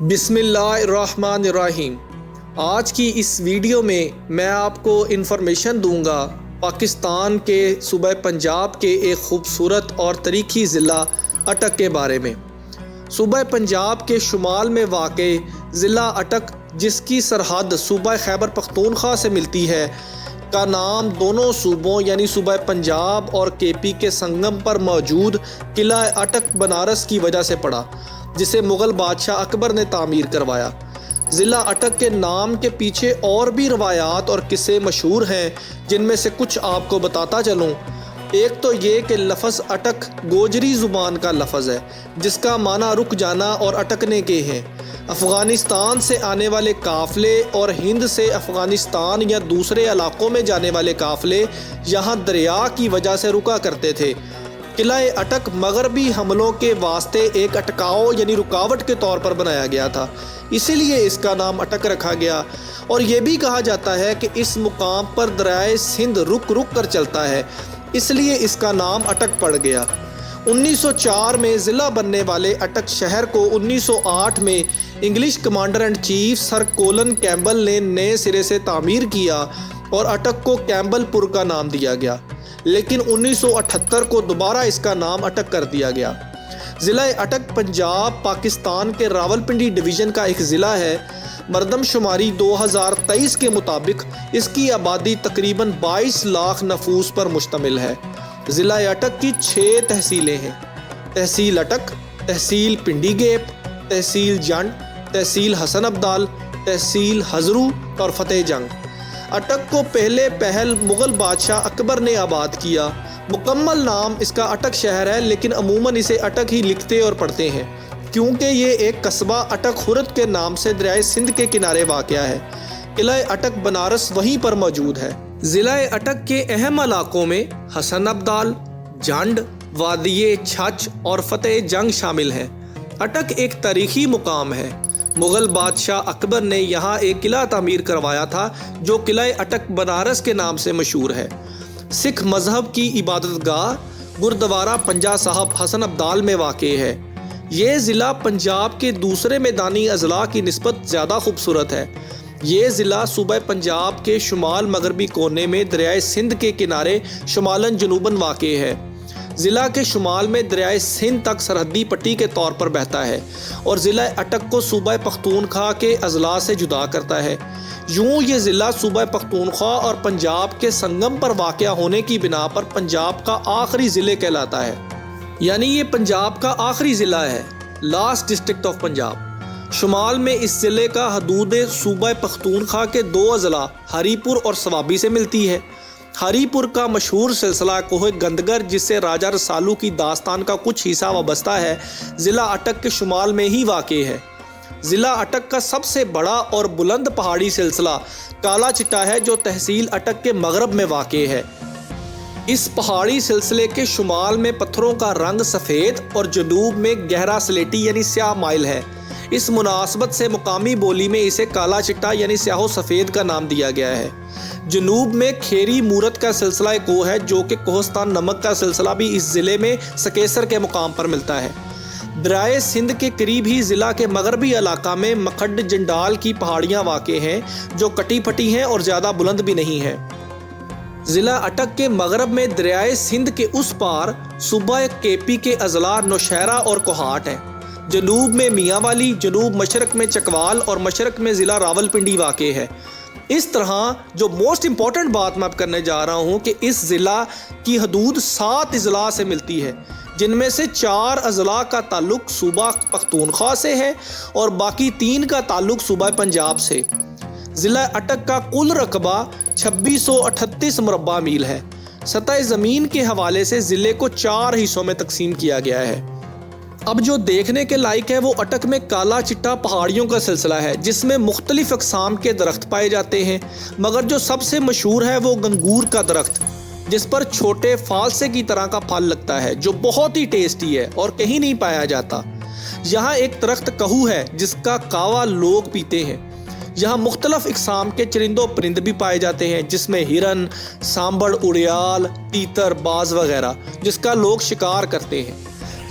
بسم اللہ الرحمن الرحیم۔ آج کی اس ویڈیو میں آپ کو انفارمیشن دوں گا پاکستان کے صوبہ پنجاب کے ایک خوبصورت اور تاریخی ضلع اٹک کے بارے میں۔ صوبہ پنجاب کے شمال میں واقع ضلع اٹک، جس کی سرحد صوبہ خیبر پختونخوا سے ملتی ہے، کا نام دونوں صوبوں یعنی صوبہ پنجاب اور کے پی کے سنگم پر موجود قلعہ اٹک بنارس کی وجہ سے پڑا، جسے مغل بادشاہ اکبر نے تعمیر کروایا۔ ضلع اٹک کے نام کے پیچھے اور بھی روایات اور قصے مشہور ہیں، جن میں سے کچھ آپ کو بتاتا چلوں۔ ایک تو یہ کہ لفظ اٹک گوجری زبان کا لفظ ہے، جس کا معنی رک جانا اور اٹکنے کے ہیں۔ افغانستان سے آنے والے قافلے اور ہند سے افغانستان یا دوسرے علاقوں میں جانے والے قافلے یہاں دریا کی وجہ سے رکا کرتے تھے۔ قلعہ اٹک مغربی حملوں کے واسطے ایک اٹکاؤ یعنی رکاوٹ کے طور پر بنایا گیا تھا، اسی لیے اس کا نام اٹک رکھا گیا۔ اور یہ بھی کہا جاتا ہے کہ اس مقام پر دریائے سندھ رک رک کر چلتا ہے، اس لیے اس کا نام اٹک پڑ گیا۔ 1904 میں ضلع بننے والے اٹک شہر کو 1908 میں English commander in chief sir colon کیمبل نے نئے سرے سے تعمیر کیا اور اٹک کو کیمبل پور کا نام دیا گیا، لیکن 1978 کو دوبارہ اس کا نام اٹک کر دیا گیا۔ ضلع اٹک پنجاب پاکستان کے راولپنڈی ڈویژن کا ایک ضلع ہے۔ مردم شماری 2023 کے مطابق اس کی آبادی تقریباً 22 لاکھ نفوس پر مشتمل ہے۔ ضلع اٹک کی 6 تحصیلیں ہیں: تحصیل اٹک، تحصیل پنڈی گیپ، تحصیل جنڈ، تحصیل حسن ابدال، تحصیل ہزرو اور فتح جنگ۔ اٹک کو پہلے پہل مغل بادشاہ اکبر نے آباد کیا۔ مکمل نام اس کا اٹک شہر ہے، لیکن عموماً اسے اٹک ہی لکھتے اور پڑھتے ہیں، کیونکہ یہ ایک قصبہ اٹک خرد کے نام سے دریائے سندھ کے کنارے واقع ہے۔ قلعہ اٹک بنارس وہیں پر موجود ہے۔ ضلع اٹک کے اہم علاقوں میں حسن ابدال، جنڈ، وادی چھچ اور فتح جنگ شامل ہیں۔ اٹک ایک تاریخی مقام ہے۔ مغل بادشاہ اکبر نے یہاں ایک قلعہ تعمیر کروایا تھا، جو قلعہ اٹک بنارس کے نام سے مشہور ہے۔ سکھ مذہب کی عبادت گاہ گردوارہ پنجا صاحب حسن ابدال میں واقع ہے۔ یہ ضلع پنجاب کے دوسرے میدانی اضلاع کی نسبت زیادہ خوبصورت ہے۔ یہ ضلع صوبہ پنجاب کے شمال مغربی کونے میں دریائے سندھ کے کنارے شمالاً جنوباً واقع ہے۔ ضلع کے شمال میں دریائے سندھ تک سرحدی پٹی کے طور پر بہتا ہے اور ضلع اٹک کو صوبہ پختونخوا کے اضلاع سے جدا کرتا ہے۔ یوں یہ ضلع صوبہ پختونخوا اور پنجاب کے سنگم پر واقع ہونے کی بنا پر پنجاب کا آخری ضلع کہلاتا ہے، یعنی یہ پنجاب کا آخری ضلع ہے، لاسٹ ڈسٹرکٹ آف پنجاب۔ شمال میں اس ضلع کا حدود صوبہ پختونخوا کے 2 اضلاع ہری پور اور سوابی سے ملتی ہے۔ ہری پور کا مشہور سلسلہ کوہ گندگر، جس سے راجہ رسالو کی داستان کا کچھ حصہ وابستہ ہے، ضلع اٹک کے شمال میں ہی واقع ہے۔ ضلع اٹک کا سب سے بڑا اور بلند پہاڑی سلسلہ کالا چٹا ہے، جو تحصیل اٹک کے مغرب میں واقع ہے۔ اس پہاڑی سلسلے کے شمال میں پتھروں کا رنگ سفید اور جنوب میں گہرا سلیٹی یعنی سیاہ مائل ہے۔ اس مناسبت سے مقامی بولی میں اسے کالا چٹا یعنی سیاہ و سفید کا نام دیا گیا ہے۔ جنوب میں کھیری مورت کا سلسلہ کوہ ہے، جو کہ کوہستان نمک کا سلسلہ بھی اس ضلع میں سکیسر کے مقام پر ملتا ہے۔ دریائے سندھ کے قریب ہی ضلع کے مغربی علاقہ میں مکھڈ جنڈال کی پہاڑیاں واقع ہیں، جو کٹی پھٹی ہیں اور زیادہ بلند بھی نہیں ہیں۔ ضلع اٹک کے مغرب میں دریائے سندھ کے اس پار صوبہ کے پی کے اضلاع نوشہرہ اور کوہاٹ ہیں۔ جنوب میں میاں والی، جنوب مشرق میں چکوال اور مشرق میں ضلع راولپنڈی واقع ہے۔ اس طرح جو موسٹ امپورٹنٹ بات میں اب کرنے جا رہا ہوں کہ اس ضلع کی حدود 7 اضلاع سے ملتی ہے، جن میں سے 4 اضلاع کا تعلق صوبہ پختونخوا سے ہے اور باقی 3 کا تعلق صوبہ پنجاب سے۔ ضلع اٹک کا کل رقبہ 2638 مربع میل ہے۔ سطح زمین کے حوالے سے ضلع کو 4 حصوں میں تقسیم کیا گیا ہے۔ اب جو دیکھنے کے لائق ہے وہ اٹک میں کالا چٹا پہاڑیوں کا سلسلہ ہے، جس میں مختلف اقسام کے درخت پائے جاتے ہیں، مگر جو سب سے مشہور ہے وہ گنگور کا درخت، جس پر چھوٹے فالسے کی طرح کا پھل لگتا ہے، جو بہت ہی ٹیسٹی ہے اور کہیں نہیں پایا جاتا۔ یہاں ایک درخت کہو ہے، جس کا کاوا لوگ پیتے ہیں۔ یہاں مختلف اقسام کے چرند و پرند بھی پائے جاتے ہیں، جس میں ہرن، سانبڑ، اڑیال، تیتر، باز وغیرہ، جس کا لوگ شکار کرتے ہیں۔